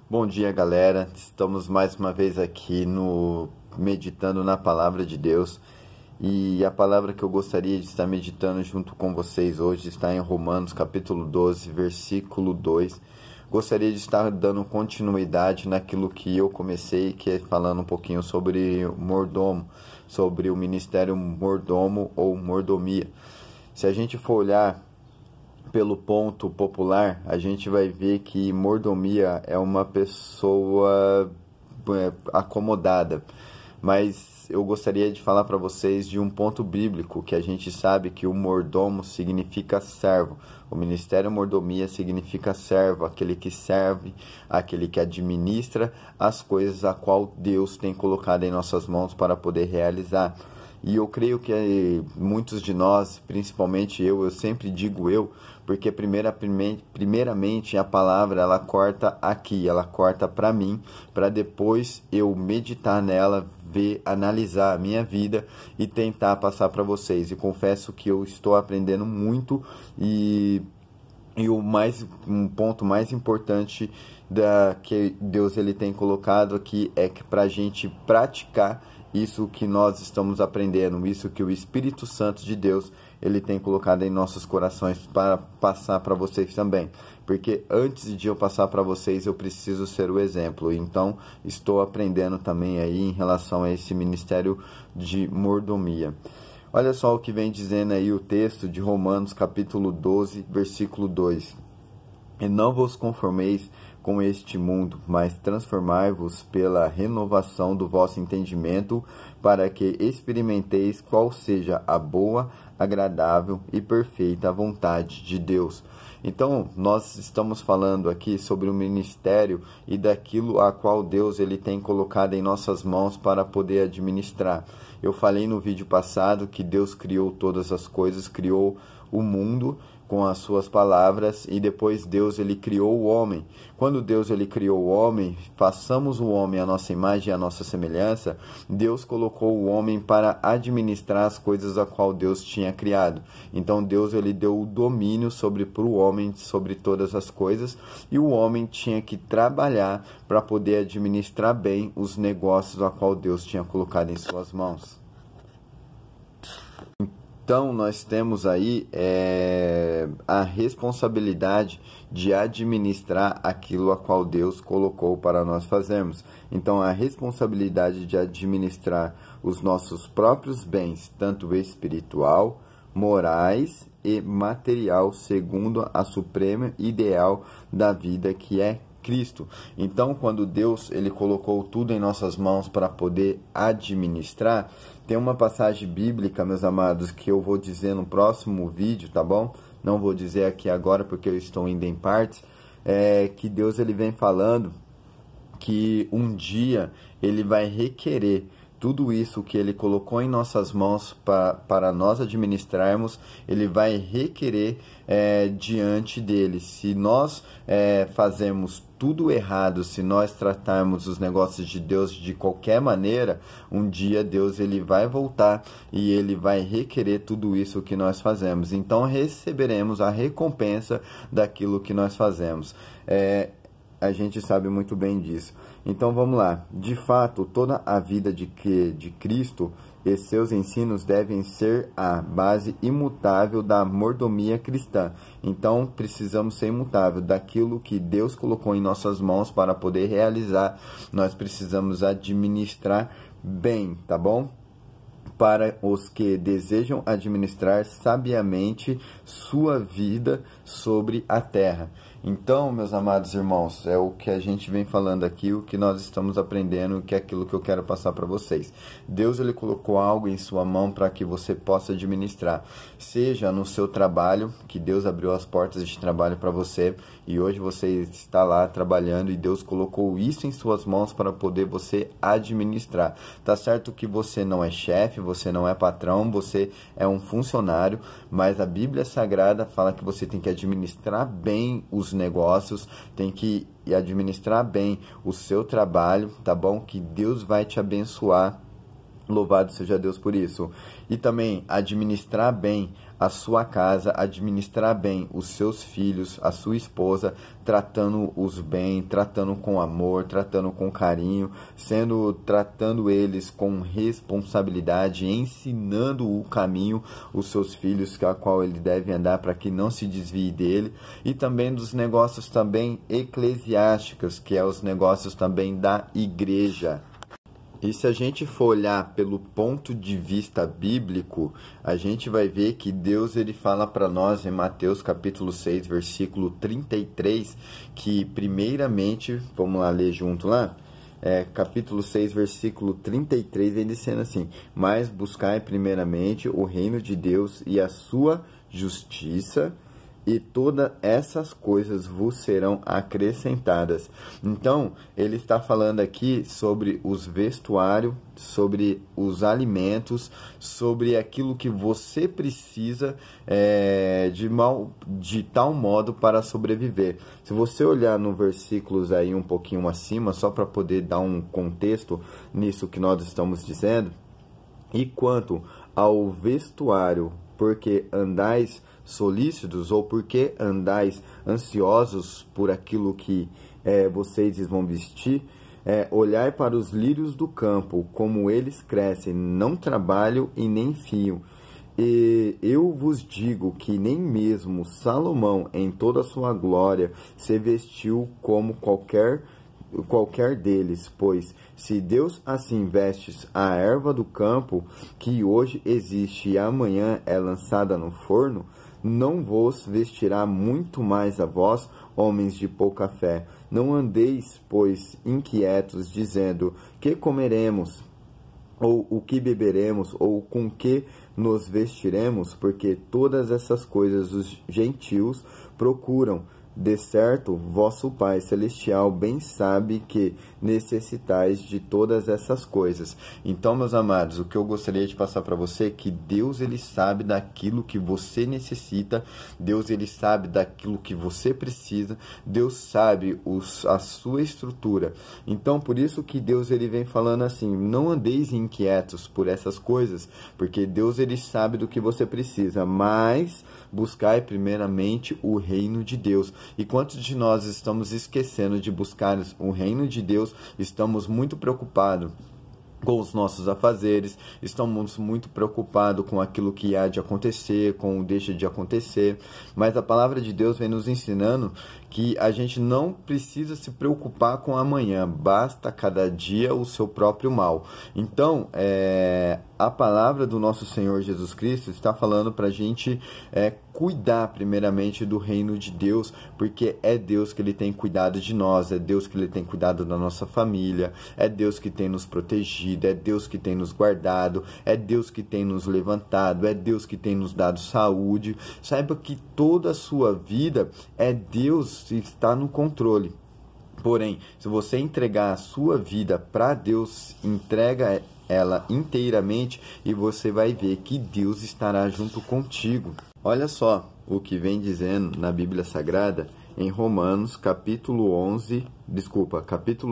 Bom dia, galera. Estamos mais uma vez aqui no meditando na palavra de Deus. E a palavra que eu gostaria de estar meditando junto com vocês hoje está em Romanos, capítulo 12, versículo 2. Gostaria de estar dando continuidade naquilo que eu comecei, que é falando um pouquinho sobre o mordomo, sobre o ministério mordomo ou mordomia. Se a gente for olhar pelo ponto popular, a gente vai ver que mordomia é uma pessoa acomodada. Mas eu gostaria de falar para vocês de um ponto bíblico, que a gente sabe que o mordomo significa servo. O ministério mordomia significa servo, aquele que serve, aquele que administra as coisas a qual Deus tem colocado em nossas mãos para poder realizar. E eu creio que muitos de nós, principalmente eu sempre digo eu, porque primeiramente a palavra ela corta aqui, ela corta para mim, para depois eu meditar nela, ver, analisar a minha vida e tentar passar para vocês. E confesso que eu estou aprendendo muito e um ponto mais importante que Deus ele tem colocado aqui é que para a gente praticar isso que nós estamos aprendendo, isso que o Espírito Santo de Deus ele tem colocado em nossos corações para passar para vocês também. Porque antes de eu passar para vocês, eu preciso ser o exemplo. Então, estou aprendendo também aí em relação a esse ministério de mordomia. Olha só o que vem dizendo aí o texto de Romanos, capítulo 12, versículo 2. E não vos conformeis com este mundo, mas transformai-vos pela renovação do vosso entendimento, para que experimenteis qual seja a boa, agradável e perfeita vontade de Deus. Então, nós estamos falando aqui sobre o ministério e daquilo a qual Deus ele tem colocado em nossas mãos para poder administrar. Eu falei no vídeo passado que Deus criou todas as coisas, criou o mundo com as suas palavras e depois Deus ele criou o homem. Quando Deus ele criou o homem, façamos o homem à nossa imagem e à nossa semelhança, Deus colocou o homem para administrar as coisas a qual Deus tinha criado. Então Deus ele deu o domínio para o homem sobre todas as coisas e o homem tinha que trabalhar para poder administrar bem os negócios a qual Deus tinha colocado em suas mãos. Então, nós temos aí a responsabilidade de administrar aquilo a qual Deus colocou para nós fazermos. Então, a responsabilidade de administrar os nossos próprios bens, tanto espiritual, morais e material, segundo a suprema ideal da vida que é Cristo. Então, quando Deus ele colocou tudo em nossas mãos para poder administrar, tem uma passagem bíblica, meus amados, que eu vou dizer no próximo vídeo, tá bom? Não vou dizer aqui agora porque eu estou indo em partes, que Deus ele vem falando que um dia ele vai requerer tudo isso que ele colocou em nossas mãos para nós administrarmos, ele vai requerer diante dele. Se nós fazemos tudo errado, se nós tratarmos os negócios de Deus de qualquer maneira, um dia Deus ele vai voltar e ele vai requerer tudo isso que nós fazemos. Então receberemos a recompensa daquilo que nós fazemos. A gente sabe muito bem disso. Então vamos lá. De fato, toda a vida de Cristo e seus ensinos devem ser a base imutável da mordomia cristã. Então precisamos ser imutável daquilo que Deus colocou em nossas mãos para poder realizar. Nós precisamos administrar bem, tá bom? Para os que desejam administrar sabiamente sua vida sobre a terra. Então, meus amados irmãos, é o que a gente vem falando aqui, o que nós estamos aprendendo, que é aquilo que eu quero passar para vocês. Deus ele colocou algo em sua mão para que você possa administrar, seja no seu trabalho, que Deus abriu as portas de trabalho para você e hoje você está lá trabalhando e Deus colocou isso em suas mãos para poder você administrar. Tá certo que você não é chefe, você não é patrão, você é um funcionário, mas a Bíblia Sagrada fala que você tem que administrar bem os negócios, tem que administrar bem o seu trabalho, tá bom? Que Deus vai te abençoar. Louvado seja Deus por isso. E também administrar bem a sua casa, administrar bem os seus filhos, a sua esposa, tratando-os bem, tratando com amor, tratando com carinho, tratando eles com responsabilidade, ensinando o caminho, os seus filhos, a qual ele deve andar para que não se desvie dele, e também dos negócios também eclesiásticos, que é os negócios também da igreja. E se a gente for olhar pelo ponto de vista bíblico, a gente vai ver que Deus ele fala para nós em Mateus capítulo 6, versículo 33, que primeiramente, vamos lá ler junto lá, capítulo 6, versículo 33, vem dizendo assim: mas buscai primeiramente o reino de Deus e a sua justiça, e todas essas coisas vos serão acrescentadas. Então, ele está falando aqui sobre os vestuários, sobre os alimentos, sobre aquilo que você precisa de tal modo para sobreviver. Se você olhar no versículos aí um pouquinho acima, só para poder dar um contexto nisso que nós estamos dizendo, e quanto ao vestuário, porque andais solícitos, ou porque andais ansiosos por aquilo que vocês vão vestir, olhai para os lírios do campo, como eles crescem, não trabalham e nem fiam. E eu vos digo que nem mesmo Salomão, em toda a sua glória, se vestiu como qualquer deles. Pois se Deus assim veste a erva do campo, que hoje existe e amanhã é lançada no forno, não vos vestirá muito mais a vós, homens de pouca fé. Não andeis, pois, inquietos, dizendo: que comeremos, ou o que beberemos, ou com que nos vestiremos? Porque todas essas coisas os gentios procuram. De certo, vosso Pai Celestial bem sabe que necessitais de todas essas coisas. Então, meus amados, o que eu gostaria de passar para você é que Deus ele sabe daquilo que você necessita, Deus ele sabe daquilo que você precisa, Deus sabe a sua estrutura. Então, por isso que Deus ele vem falando assim: não andeis inquietos por essas coisas, porque Deus ele sabe do que você precisa, mas buscai primeiramente o reino de Deus. E quantos de nós estamos esquecendo de buscar o reino de Deus? Estamos muito preocupados com os nossos afazeres, estamos muito preocupados com aquilo que há de acontecer, com o deixa de acontecer, mas a palavra de Deus vem nos ensinando que a gente não precisa se preocupar com amanhã, basta cada dia o seu próprio mal. Então, a palavra do nosso Senhor Jesus Cristo está falando para a gente cuidar primeiramente do reino de Deus, porque é Deus que ele tem cuidado de nós, é Deus que ele tem cuidado da nossa família, é Deus que tem nos protegido, é Deus que tem nos guardado, é Deus que tem nos levantado, é Deus que tem nos dado saúde. Saiba que toda a sua vida é Deus que está no controle. Porém, se você entregar a sua vida para Deus, entrega ela inteiramente e você vai ver que Deus estará junto contigo. Olha só o que vem dizendo na Bíblia Sagrada em Romanos capítulo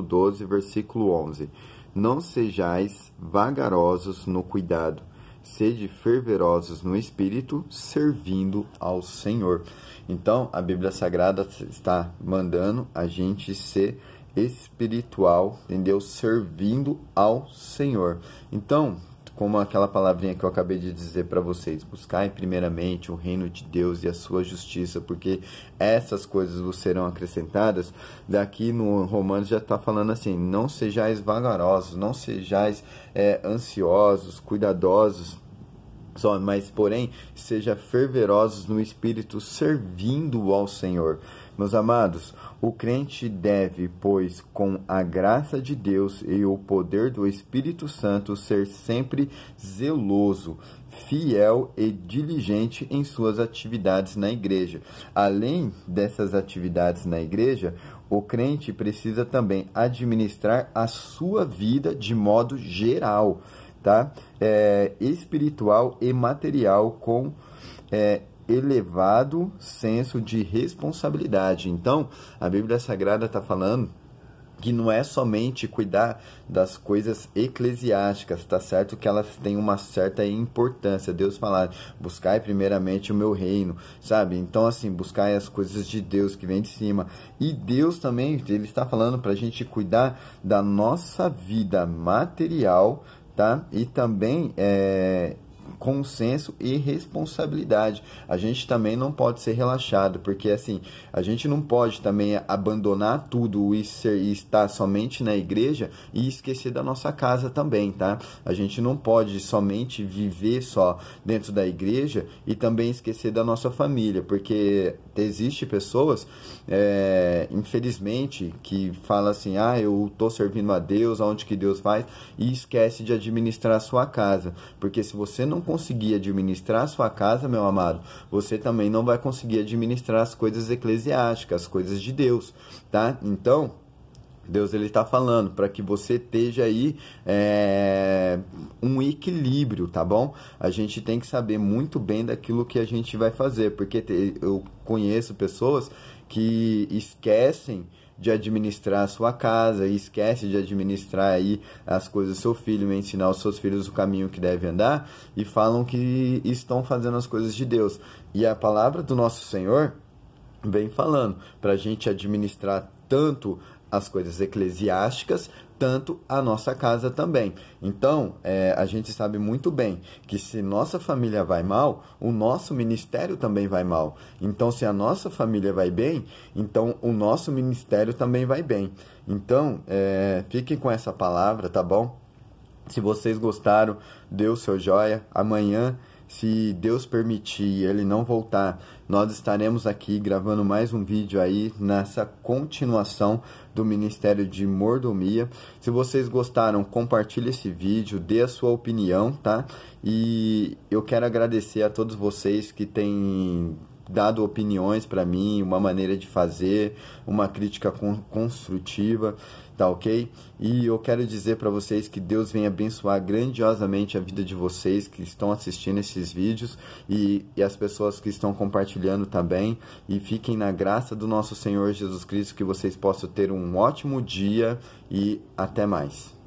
12, versículo 11. Não sejais vagarosos no cuidado, sede fervorosos no espírito, servindo ao Senhor. Então, a Bíblia Sagrada está mandando a gente ser espiritual, entendeu? Servindo ao Senhor. Então, como aquela palavrinha que eu acabei de dizer para vocês, buscai primeiramente o reino de Deus e a sua justiça, porque essas coisas vos serão acrescentadas. Daqui no Romanos já está falando assim: não sejais vagarosos, não sejais ansiosos, cuidadosos, mas porém seja fervorosos no espírito, servindo ao Senhor. Meus amados, o crente deve, pois, com a graça de Deus e o poder do Espírito Santo, ser sempre zeloso, fiel e diligente em suas atividades na igreja. Além dessas atividades na igreja, o crente precisa também administrar a sua vida de modo geral, tá? Espiritual e material, com elevado senso de responsabilidade. Então, a Bíblia Sagrada está falando que não é somente cuidar das coisas eclesiásticas, tá certo? Que elas têm uma certa importância. Deus fala, buscai primeiramente o meu reino, sabe? Então, assim, buscai as coisas de Deus que vem de cima. E Deus também, ele está falando para a gente cuidar da nossa vida material, tá? E também consenso e responsabilidade. A gente também não pode ser relaxado, porque assim, a gente não pode também abandonar tudo e estar somente na igreja e esquecer da nossa casa também, tá? A gente não pode somente viver só dentro da igreja e também esquecer da nossa família, porque existe pessoas, infelizmente, que falam assim, eu tô servindo a Deus, aonde que Deus faz, e esquece de administrar a sua casa, porque se você não conseguir administrar a sua casa, meu amado, você também não vai conseguir administrar as coisas eclesiásticas, as coisas de Deus, tá? Então, Deus ele está falando para que você esteja aí um equilíbrio, tá bom? A gente tem que saber muito bem daquilo que a gente vai fazer, porque eu conheço pessoas que esquecem de administrar a sua casa, e esquece de administrar aí as coisas do seu filho, ensinar os seus filhos o caminho que deve andar, e falam que estão fazendo as coisas de Deus. E a palavra do nosso Senhor vem falando para a gente administrar tanto as coisas eclesiásticas, tanto a nossa casa também. Então, a gente sabe muito bem que se nossa família vai mal, o nosso ministério também vai mal. Então, se a nossa família vai bem, então o nosso ministério também vai bem. Então, fiquem com essa palavra, tá bom? Se vocês gostaram, dê o seu joia. Amanhã, se Deus permitir e Ele não voltar, nós estaremos aqui gravando mais um vídeo aí nessa continuação do Ministério de Mordomia. Se vocês gostaram, compartilhe esse vídeo, dê a sua opinião, tá? E eu quero agradecer a todos vocês que têm dado opiniões para mim, uma maneira de fazer, uma crítica construtiva, tá ok? E eu quero dizer para vocês que Deus venha abençoar grandiosamente a vida de vocês que estão assistindo esses vídeos e as pessoas que estão compartilhando também, e fiquem na graça do nosso Senhor Jesus Cristo, que vocês possam ter um ótimo dia e até mais.